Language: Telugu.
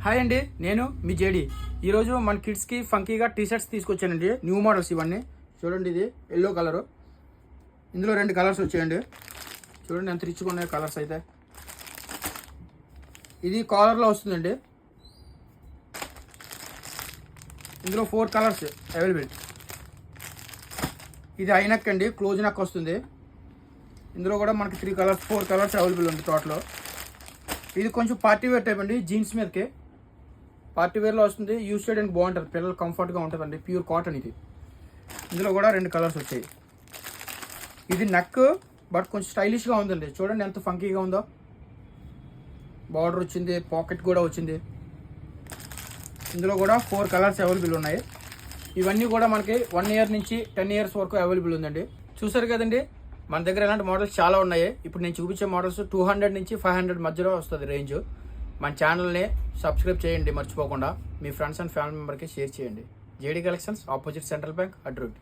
హాయ్ అండి, నేను మీ జేడి. ఈరోజు మన కిడ్స్కి ఫంకీగా టీ షర్ట్స్ తీసుకొచ్చానండి. న్యూ మోడల్స్ ఇవన్నీ చూడండి. ఇది ఎల్లో కలరు, ఇందులో 2 కలర్స్ వచ్చాయండి. చూడండి ఎంత రిచ్గా ఉన్నాయి కలర్స్ అయితే. ఇది కాలర్లో వస్తుందండి. ఇందులో 4 కలర్స్ అవైలబుల్. ఇది ఐ నెక్ అండి, క్లోజ్ నెక్ వస్తుంది. ఇందులో కూడా మనకి 4 కలర్స్ అవైలబుల్ ఉంది టోటల్. ఇది కొంచెం పార్టీ వేర్ టైప్ అండి, జీన్స్ మీదకి పార్టీ వేర్లో వస్తుంది. యూజ్ చేయడానికి బాగుంటుంది, పిల్లలు కంఫర్ట్గా ఉంటుందండి. ప్యూర్ కాటన్ ఇది. ఇందులో కూడా 2 కలర్స్ వచ్చాయి. ఇది నెక్ బట్ కొంచెం స్టైలిష్గా ఉందండి. చూడండి ఎంత ఫంకీగా ఉందో. బార్డర్ వచ్చింది, పాకెట్ కూడా వచ్చింది. ఇందులో కూడా 4 కలర్స్ అవైలబుల్ ఉన్నాయి. ఇవన్నీ కూడా మనకి 1 ఇయర్ నుంచి 10 ఇయర్స్ వరకు అవైలబుల్ ఉందండి. చూసారు కదండి, మన దగ్గర ఇలాంటి మోడల్స్ చాలా ఉన్నాయి. ఇప్పుడు నేను చూపించే మోడల్స్ 200 నుంచి 500 మధ్యలో వస్తుంది రేంజ్. మన ఛానల్ని సబ్స్క్రైబ్ చేయండి మర్చిపోకుండా. మీ ఫ్రెండ్స్ అండ్ ఫ్యామిలీ మెంబర్కి షేర్ చేయండి. JD collections, opposite central bank, అడ్రూట్.